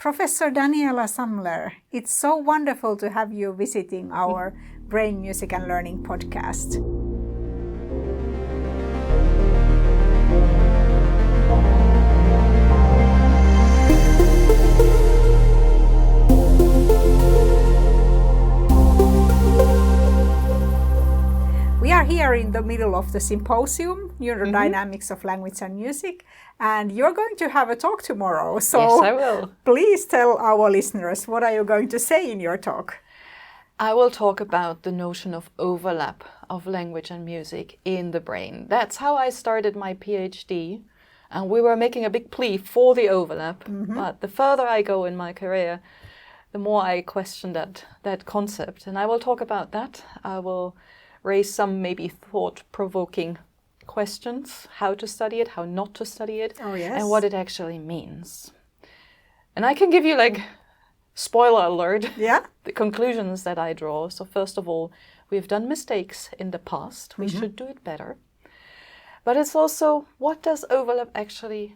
Professor Daniela Samler, it's so wonderful to have you visiting our Brain, Music and Learning podcast. We are here in the middle of the symposium, Neurodynamics of Language and Music, and you're going to have a talk tomorrow. So yes, I will. Please tell our listeners, what are you going to say in your talk? I will talk about the notion of overlap of language and music in the brain. That's how I started my PhD, and we were making a big plea for the overlap. But the further I go in my career, the more I question that concept. And I will talk about that. I will raise some maybe thought-provoking questions, how to study it, how not to study it, and what it actually means. And I can give you, spoiler alert, the conclusions that I draw. So first of all, we've done mistakes in the past. We should do it better. But it's also, what does overlap actually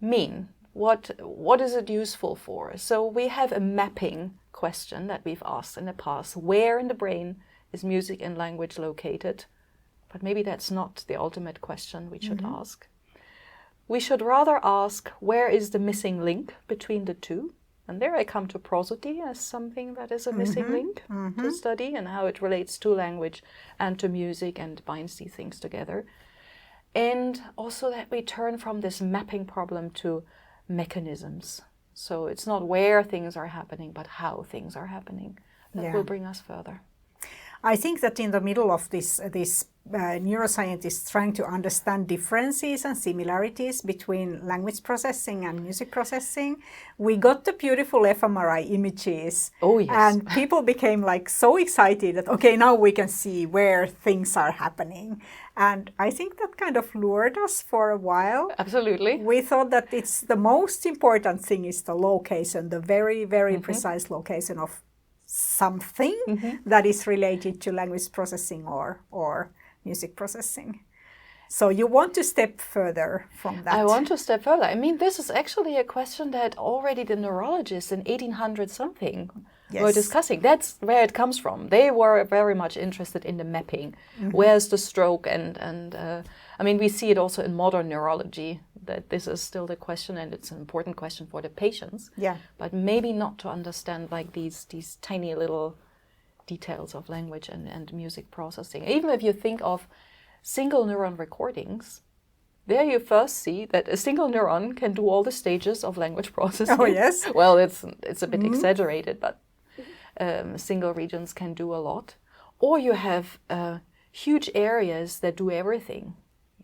mean? What is it useful for? So we have a mapping question that we've asked in the past. Where in the brain is music and language located? But maybe that's not the ultimate question we should ask. We should rather ask, where is the missing link between the two? And there I come to prosody as something that is a missing link to study, and how it relates to language and to music and binds these things together. And also that we turn from this mapping problem to mechanisms. So it's not where things are happening, but how things are happening. That will bring us further. I think that in the middle of this neuroscientists trying to understand differences and similarities between language processing and music processing, we got the beautiful fMRI images. Oh, yes. And people became so excited that, okay, now we can see where things are happening. And I think that kind of lured us for a while. Absolutely. We thought that it's the most important thing is the location, the very, very precise location of something that is related to language processing or music processing. So you want to step further from that? I want to step further. I mean, this is actually a question that already the neurologists in 1800 something were discussing. That's where it comes from. They were very much interested in the mapping. Where's the stroke? And I mean, we see it also in modern neurology, that this is still the question, and it's an important question for the patients. Yeah. But maybe not to understand these tiny little details of language and music processing. Even if you think of single neuron recordings, there you first see that a single neuron can do all the stages of language processing. Oh, yes. Well, it's a bit exaggerated, but single regions can do a lot. Or you have huge areas that do everything,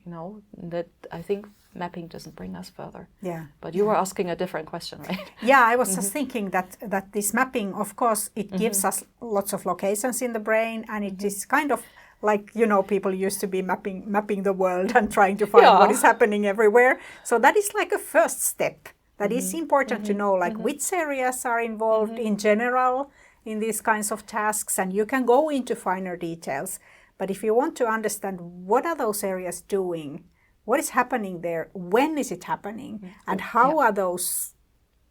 that I think mapping doesn't bring us further. Yeah. But you were asking a different question, right? Yeah, I was just thinking that this mapping, of course, it gives us lots of locations in the brain, and it is kind of like, people used to be mapping the world and trying to find what is happening everywhere. So that is like a first step. That is important to know, which areas are involved in general in these kinds of tasks, and you can go into finer details. But if you want to understand what are those areas doing, what is happening there, when is it happening, and how are those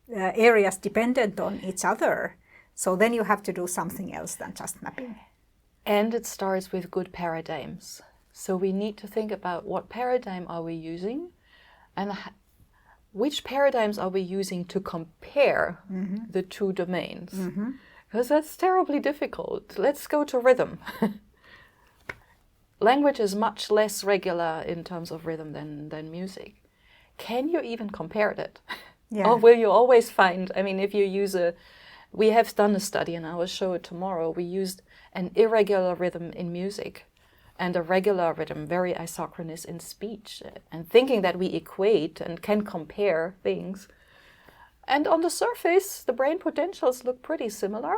areas dependent on each other, so then you have to do something else than just mapping. And it starts with good paradigms. So we need to think about what paradigm are we using, and which paradigms are we using to compare the two domains. Because that's terribly difficult. Let's go to rhythm. Language is much less regular in terms of rhythm than music. Can you even compare it? Or will you always find, if you use we have done a study, and I will show it tomorrow. We used an irregular rhythm in music and a regular rhythm, very isochronous in speech, and thinking that we equate and can compare things. And on the surface, the brain potentials look pretty similar.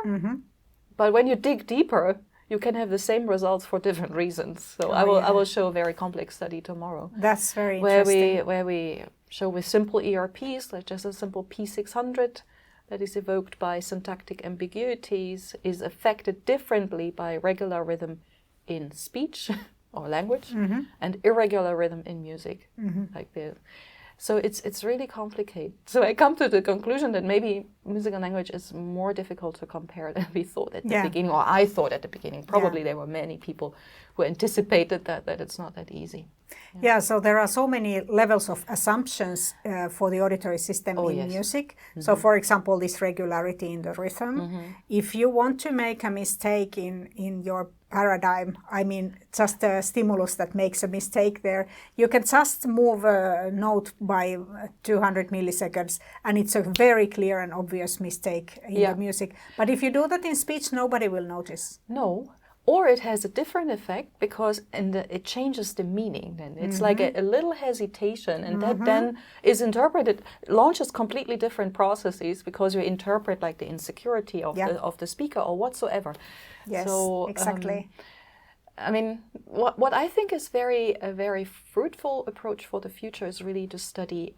But when you dig deeper, you can have the same results for different reasons. So I will show a very complex study tomorrow. That's very interesting. Where we show with simple ERPs, like just a simple P600 that is evoked by syntactic ambiguities, is affected differently by regular rhythm in speech or language and irregular rhythm in music. So it's really complicated. So I come to the conclusion that maybe music and language is more difficult to compare than we thought at the beginning, or I thought at the beginning. Probably there were many people who anticipated that it's not that easy. Yeah, so there are so many levels of assumptions for the auditory system in music. So for example, this regularity in the rhythm. If you want to make a mistake in your paradigm, I mean, just a stimulus that makes a mistake there, you can just move a note by 200 milliseconds and it's a very clear and obvious mistake in the music. But if you do that in speech, nobody will notice. No. Or it has a different effect because it changes the meaning then. It's like a little hesitation and that then is interpreted, launches completely different processes because you interpret like the insecurity of the speaker or whatsoever. Yes, so, exactly. I mean, what I think is a very fruitful approach for the future is really to study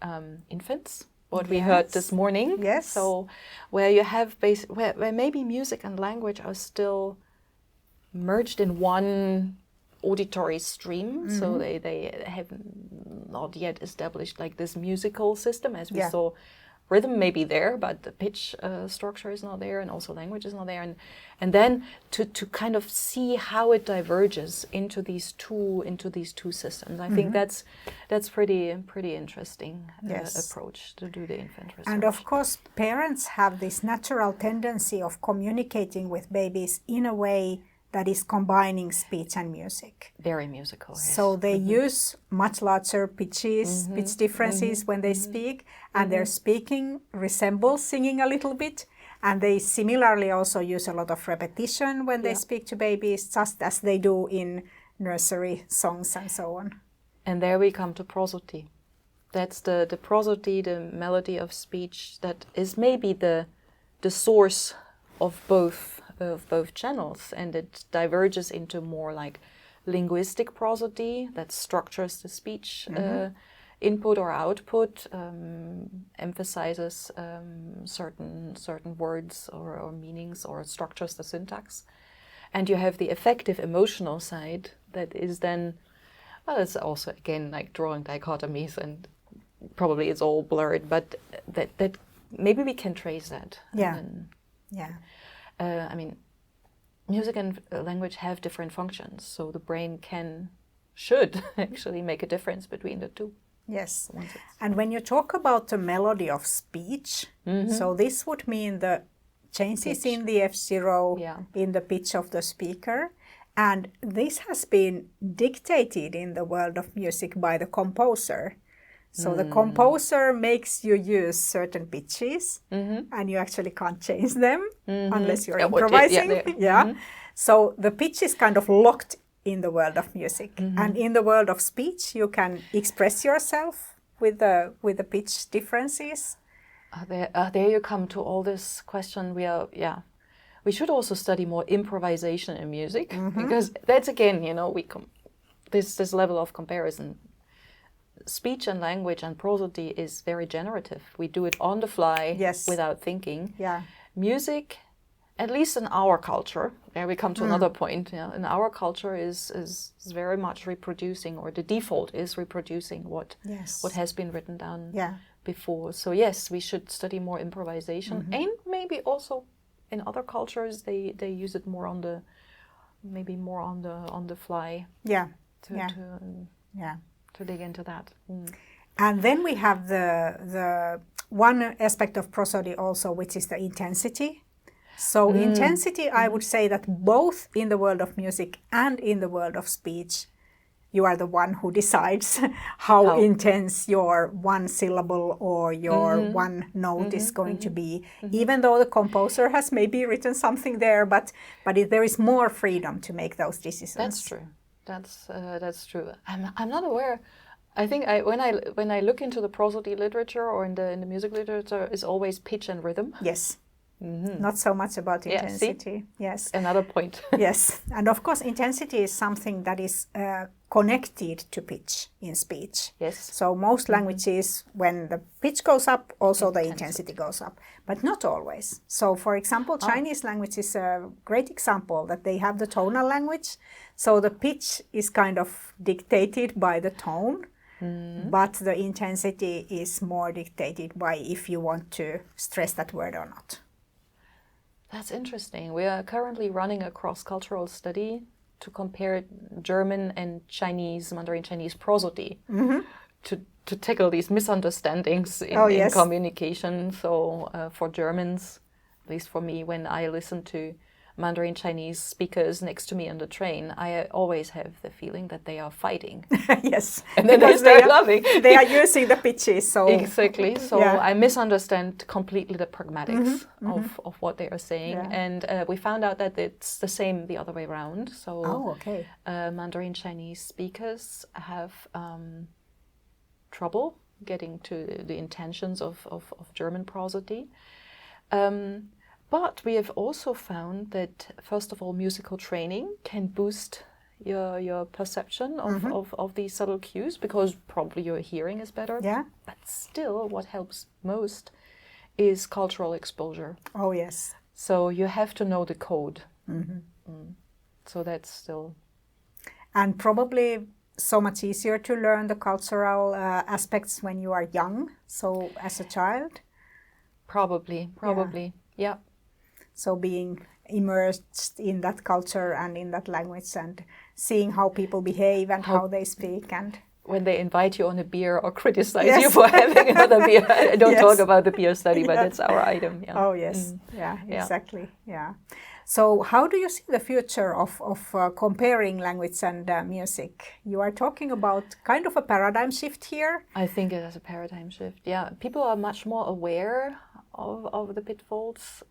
infants. What we heard this morning. Yes. So where you have where maybe music and language are still merged in one auditory stream, so they have not yet established like this musical system as we saw. Rhythm may be there, but the pitch structure is not there, and also language is not there, and then to kind of see how it diverges into these two systems. I think that's pretty interesting approach to do the infant research. And of course, parents have this natural tendency of communicating with babies in a way that is combining speech and music. Very musical. Yes. So they use much larger pitches, pitch differences when they speak, and their speaking resembles singing a little bit. And they similarly also use a lot of repetition when they speak to babies, just as they do in nursery songs and so on. And there we come to prosody. That's the prosody, the melody of speech that is maybe the source of both channels, and it diverges into more like linguistic prosody that structures the speech input or output, emphasizes certain words or meanings, or structures the syntax. And you have the affective emotional side that is then, well, it's also again like drawing dichotomies, and probably it's all blurred, but that maybe we can trace that. I mean, music and language have different functions, so the brain should actually make a difference between the two. Yes, and when you talk about the melody of speech, so this would mean the changes in the F0 in the pitch of the speaker, and this has been dictated in the world of music by the composer. So the composer makes you use certain pitches, and you actually can't change them unless you're improvising. So the pitch is kind of locked in the world of music, and in the world of speech, you can express yourself with the pitch differences. There you come to all this question. We should also study more improvisation in music, because that's again, this level of comparison. Speech and language and prosody is very generative. We do it on the fly without thinking. Music, at least in our culture, there we come to another point. In our culture is very much reproducing, or the default is reproducing what has been written down before. So yes, we should study more improvisation, and maybe also in other cultures they use it more on the fly. To dig into that. And then we have the one aspect of prosody also, which is the intensity. So intensity, I would say that both in the world of music and in the world of speech, you are the one who decides how intense your one syllable or your one note is going to be, even though the composer has maybe written something there, but there is more freedom to make those decisions. That's true. That's true. I'm not aware. I think when I look into the prosody literature or in the music literature, it's always pitch and rhythm. Yes. Not so much about intensity. Yes. Another point. Yes. And of course, intensity is something that is connected to pitch in speech. Yes. So most languages, when the pitch goes up, also the intensity goes up, but not always. So for example, Chinese language is a great example that they have the tonal language. So the pitch is kind of dictated by the tone. but the intensity is more dictated by if you want to stress that word or not. That's interesting. We are currently running a cross-cultural study to compare German and Chinese, Mandarin Chinese prosody, to tackle these misunderstandings in communication. So for Germans, at least for me, when I listen to Mandarin Chinese speakers next to me on the train, I always have the feeling that they are fighting. Yes. And then they start laughing. They are using the pitches. So exactly. So I misunderstand completely the pragmatics of what they are saying. Yeah. And we found out that it's the same the other way around. So Mandarin Chinese speakers have trouble getting to the intentions of German prosody. But we have also found that, first of all, musical training can boost your perception of these subtle cues, because probably your hearing is better. Yeah. But still, what helps most is cultural exposure. Oh, yes. So you have to know the code. So that's still... And probably so much easier to learn the cultural aspects when you are young, so as a child. Probably, yeah. So being immersed in that culture and in that language and seeing how people behave and how they speak. And when they invite you on a beer or criticize you for having another beer. I don't talk about the beer study, but that's our item. Yeah. Oh, yes. Yeah, exactly. Yeah. So how do you see the future of comparing language and music? You are talking about kind of a paradigm shift here. I think it is a paradigm shift. Yeah, people are much more aware of the pitfalls.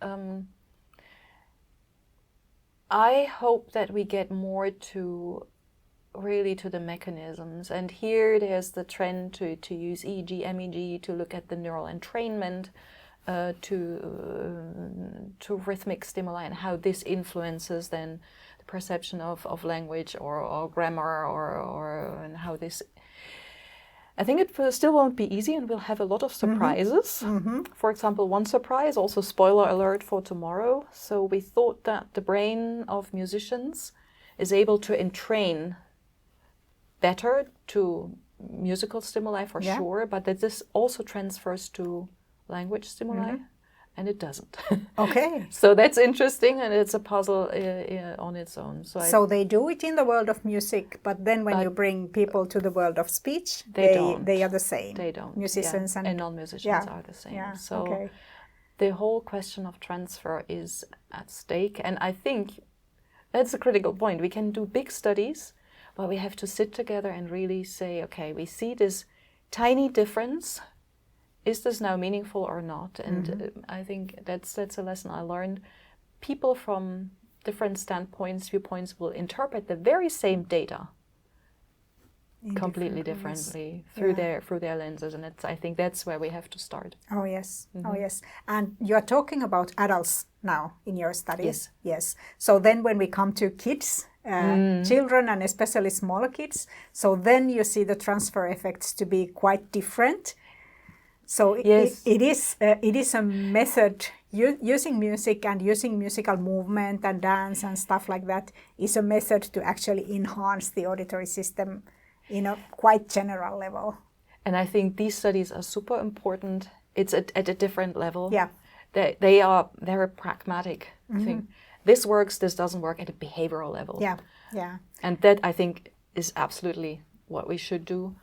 I hope that we get more to the mechanisms. And here there's the trend to use EEG, MEG to look at the neural entrainment, to rhythmic stimuli and how this influences then the perception of language or grammar or and how this... I think it still won't be easy, and we'll have a lot of surprises. For example, one surprise, also spoiler alert for tomorrow. So we thought that the brain of musicians is able to entrain better to musical stimuli for sure, but that this also transfers to language stimuli, and it doesn't. Okay. So that's interesting, and it's a puzzle on its own. So they do it in the world of music, but then when you bring people to the world of speech, they are the same. They don't. Musicians and non-musicians are the same. Yeah. So the whole question of transfer is at stake, and I think that's a critical point. We can do big studies, but we have to sit together and really say, okay, we see this tiny difference. Is this now meaningful or not? And I think that's a lesson I learned. People from different viewpoints will interpret the very same data completely differently through their lenses, and I think that's where we have to start. Oh yes, oh yes. And you are talking about adults now in your studies. Yes. So then when we come to kids, children and especially smaller kids, so then you see the transfer effects to be quite different. So it is a method, using music and using musical movement and dance and stuff like that is a method to actually enhance the auditory system in a quite general level. And I think these studies are super important. It's at a different level. Yeah. They're a pragmatic thing. This works, this doesn't work at a behavioral level. Yeah, yeah. And that, I think, is absolutely what we should do.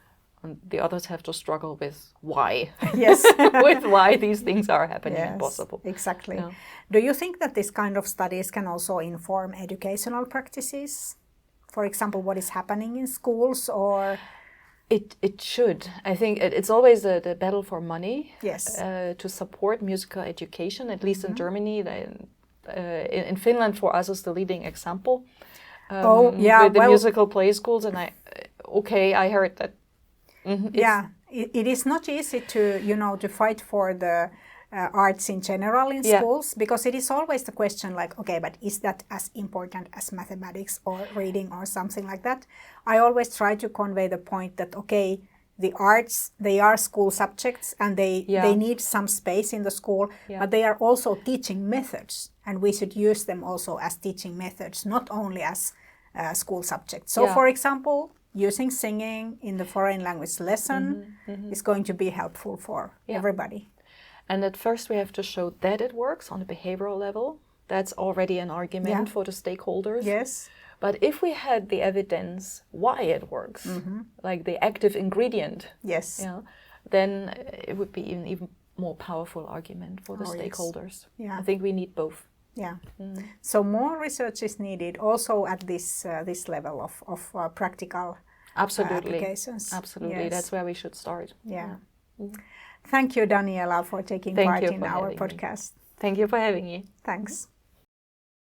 And the others have to struggle with why. Yes. With why these things are happening and possible. Exactly. Yeah. Do you think that this kind of studies can also inform educational practices? For example, what is happening in schools or... It should. I think it's always the battle for money. Yes. To support musical education, at least in Germany. In Finland, for us, is the leading example. With the musical play schools. And I heard that. It is not easy to fight for the arts in general in schools, because it is always the question like, okay, but is that as important as mathematics or reading or something like that? I always try to convey the point that, okay, the arts, they are school subjects and they need some space in the school, but they are also teaching methods, and we should use them also as teaching methods, not only as school subjects. So for example, using singing in the foreign language lesson is going to be helpful for everybody. And at first we have to show that it works on a behavioral level. That's already an argument for the stakeholders. Yes. But if we had the evidence why it works, like the active ingredient, then it would be an even more powerful argument for the stakeholders. Yeah. I think we need both. Yeah. So more research is needed also at this level of practical applications. Absolutely. That's where we should start. Yeah. Thank you, Daniela, for taking part in our podcast. Thank you for having me. Thanks.